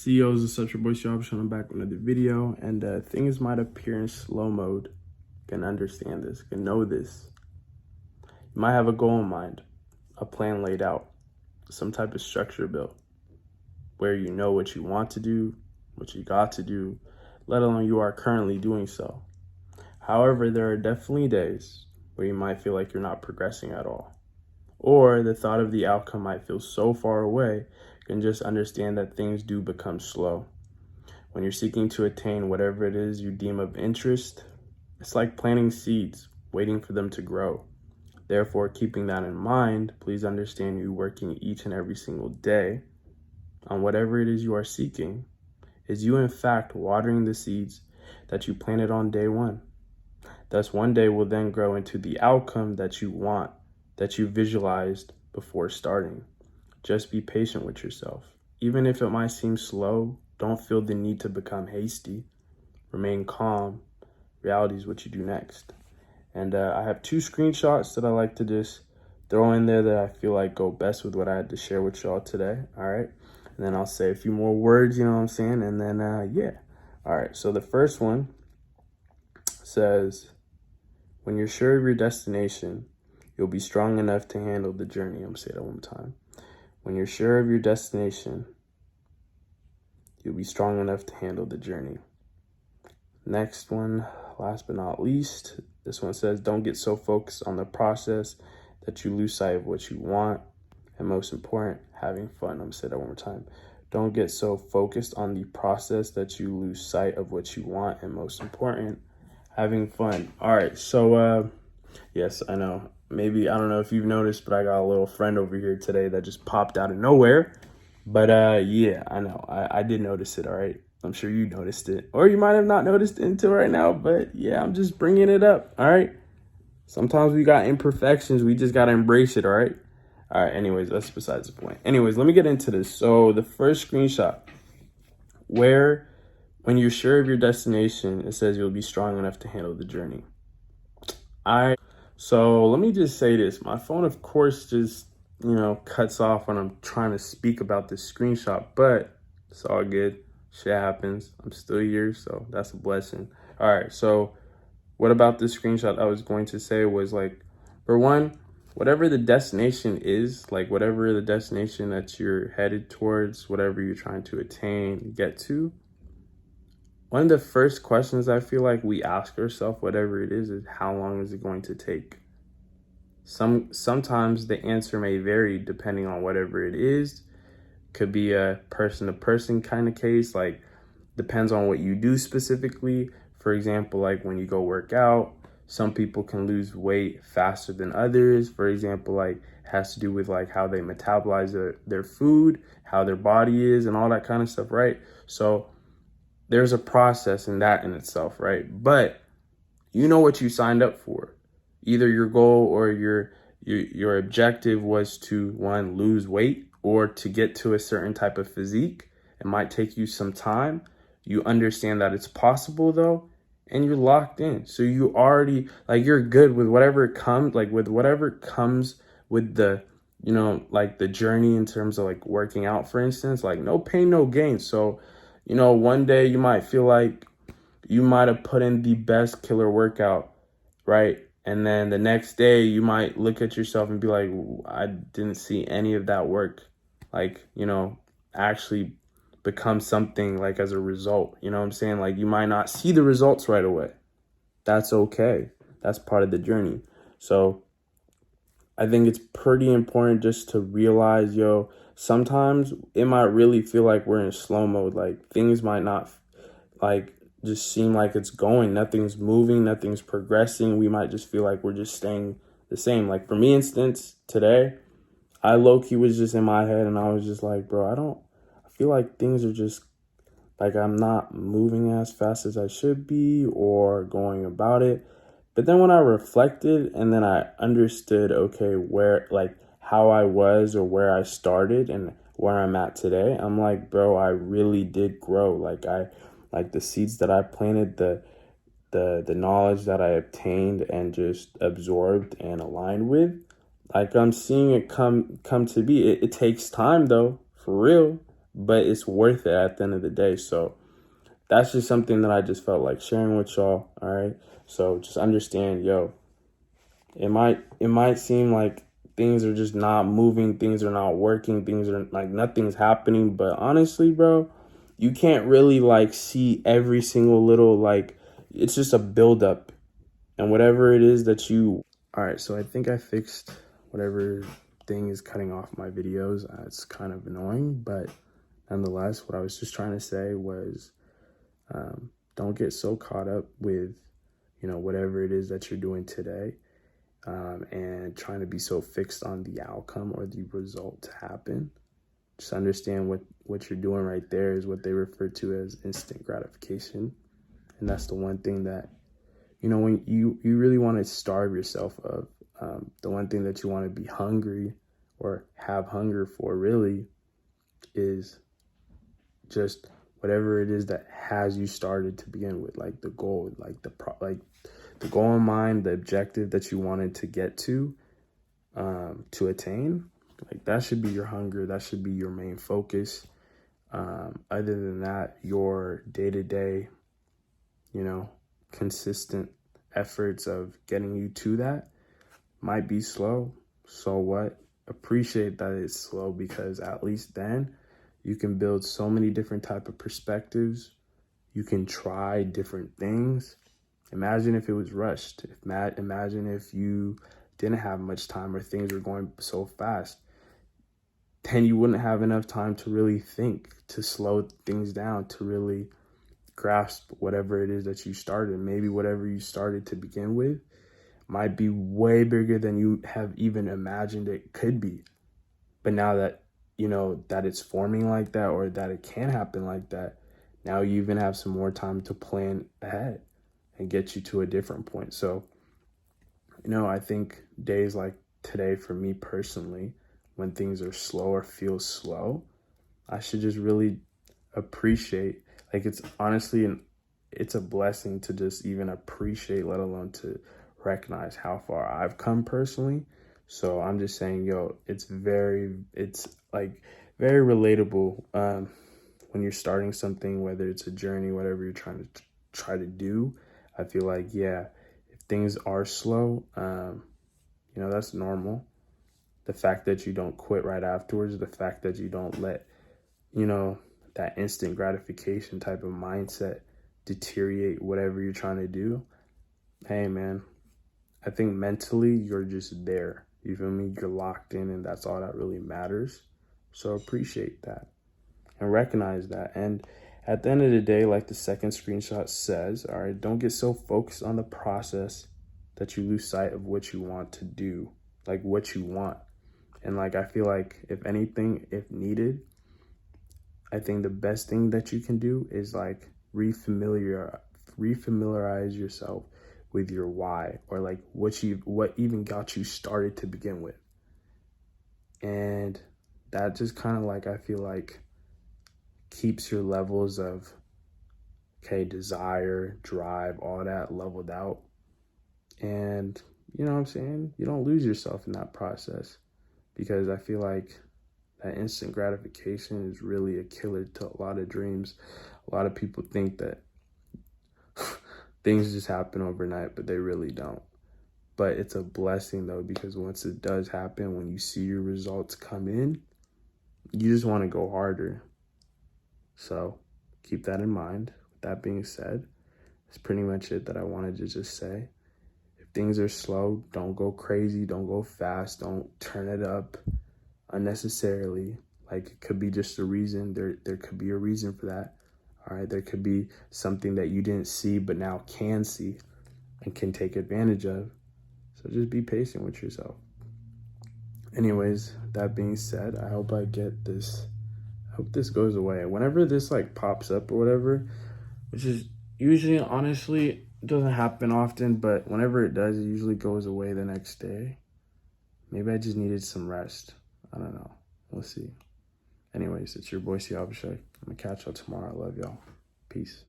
CEOs of such your boy Shop, I'm back with another video, and things might appear in slow mode. Can understand this, can know this. You might have a goal in mind, a plan laid out, some type of structure built, where you know what you want to do, what you got to do, let alone you are currently doing so. However, there are definitely days where you might feel like you're not progressing at all, or the thought of the outcome might feel so far away. And just understand that things do become slow. When you're seeking to attain whatever it is you deem of interest, it's like planting seeds, waiting for them to grow. Therefore, keeping that in mind, please understand you working each and every single day on whatever it is you are seeking is you in fact watering the seeds that you planted on day one. Thus, one day will then grow into the outcome that you want, that you visualized before starting. Just be patient with yourself. Even if it might seem slow, don't feel the need to become hasty. Remain calm. Reality is what you do next. And I have two screenshots that I like to just throw in there that I feel like go best with what I had to share with y'all today. All right. And then I'll say a few more words, you know what I'm saying? And then, yeah. All right. So the first one says, when you're sure of your destination, you'll be strong enough to handle the journey. I'm going to say that one more time. When you're sure of your destination, you'll be strong enough to handle the journey. Next one, last but not least, this one says, don't get so focused on the process that you lose sight of what you want. And most important, having fun. I'm going to say that one more time. Don't get so focused on the process that you lose sight of what you want. And most important, having fun. All right. So, yes, I know. Maybe, I don't know if you've noticed, but I got a little friend over here today that just popped out of nowhere. But yeah, I know. I did notice it, all right? I'm sure you noticed it. Or you might have not noticed it until right now. But yeah, I'm just bringing it up, all right? Sometimes we got imperfections. We just got to embrace it, all right? All right, anyways, that's besides the point. Anyways, let me get into this. So the first screenshot, when you're sure of your destination, it says you'll be strong enough to handle the journey. So let me just say this. My phone, of course, just, cuts off when I'm trying to speak about this screenshot, but it's all good. Shit happens. I'm still here, so that's a blessing. All right, so what about this screenshot I was going to say was like, for one, whatever the destination is, like whatever the destination that you're headed towards, whatever you're trying to attain, get to, one of the first questions I feel like we ask ourselves, whatever it is how long is it going to take? Sometimes the answer may vary depending on whatever it is. Could be a person-to-person kind of case, like depends on what you do specifically. For example, like when you go work out, some people can lose weight faster than others. For example, like it has to do with like how they metabolize their food, how their body is, and all that kind of stuff, right? So there's a process in that in itself, right? But you know what you signed up for. Either your goal or your objective was to, one, lose weight or to get to a certain type of physique. It might take you some time. You understand that it's possible though, and you're locked in. So you already, like, you're good with whatever comes, with the, like the journey in terms of like working out, for instance, like no pain, no gain. So, one day you might feel like you might have put in the best killer workout, right? And then the next day you might look at yourself and be like, I didn't see any of that work, like, actually become something like as a result. You know what I'm saying? Like you might not see the results right away. That's okay. That's part of the journey. So I think it's pretty important just to realize, sometimes it might really feel like we're in slow mode. Like things might not like just seem like it's going. Nothing's moving, nothing's progressing. We might just feel like we're just staying the same. Like for me, instance, today, I low-key was just in my head and I was just like, bro, I feel like things are just like I'm not moving as fast as I should be or going about it. But then when I reflected and then I understood, okay, how I was or where I started and where I'm at today, I'm like, bro, I really did grow. Like the seeds that I planted, the knowledge that I obtained and just absorbed and aligned with, like I'm seeing it come to be. It takes time though, for real, but it's worth it at the end of the day. So that's just something that I just felt like sharing with y'all. All right. So just understand, yo, it might seem like things are just not moving, things are not working, things are like nothing's happening. But honestly, bro, you can't really like see every single little like it's just a buildup. And whatever it is that you all right, so I think I fixed whatever thing is cutting off my videos. It's kind of annoying, but nonetheless, what I was just trying to say was don't get so caught up with, whatever it is that you're doing today, and trying to be so fixed on the outcome or the result to happen. Just understand what you're doing right there is what they refer to as instant gratification. And that's the one thing that, when you really want to starve yourself of, the one thing that you want to be hungry or have hunger for really is just whatever it is that has you started to begin with, like the goal, like the goal in mind, the objective that you wanted to get to attain. Like that should be your hunger. That should be your main focus. Other than that, your day-to-day, consistent efforts of getting you to that might be slow. So what? Appreciate that it's slow, because at least then you can build so many different type of perspectives. You can try different things. Imagine if it was rushed. Imagine if you didn't have much time or things were going so fast. Then you wouldn't have enough time to really think, to slow things down, to really grasp whatever it is that you started. Maybe whatever you started to begin with might be way bigger than you have even imagined it could be. But now that that it's forming like that, or that it can happen like that, now you even have some more time to plan ahead and get you to a different point. So, I think days like today for me personally, when things are slow or feel slow, I should just really appreciate, like it's honestly it's a blessing to just even appreciate, let alone to recognize how far I've come personally. So I'm just saying, yo, it's like very relatable when you're starting something, whether it's a journey, whatever you're trying to try to do. I feel like, yeah, if things are slow, that's normal. The fact that you don't quit right afterwards, the fact that you don't let, that instant gratification type of mindset deteriorate whatever you're trying to do. Hey, man, I think mentally you're just there. You feel me? You're locked in, and that's all that really matters. So appreciate that and recognize that. And at the end of the day, like the second screenshot says, all right, don't get so focused on the process that you lose sight of what you want to do, like what you want. And like, I feel like if anything, if needed, I think the best thing that you can do is like refamiliarize yourself with your why, or like what even got you started to begin with. And that just kind of like, I feel like keeps your levels of desire, drive, all that leveled out. And you know what I'm saying? You don't lose yourself in that process, because I feel like that instant gratification is really a killer to a lot of dreams. A lot of people think that things just happen overnight, but they really don't. But it's a blessing though, because once it does happen, when you see your results come in, you just want to go harder. So keep that in mind. With that being said, that's pretty much it that I wanted to just say. If things are slow, don't go crazy, don't go fast, don't turn it up unnecessarily. Like, it could be just a reason. There could be a reason for that. All right, there could be something that you didn't see but now can see and can take advantage of. So just be patient with yourself. Anyways, that being said, I hope this goes away. Whenever this like pops up or whatever, which is usually, honestly, doesn't happen often, but whenever it does, it usually goes away the next day. Maybe I just needed some rest. I don't know. We'll see. Anyways, it's your boy, Siavashai. I'm gonna catch y'all tomorrow. I love y'all. Peace.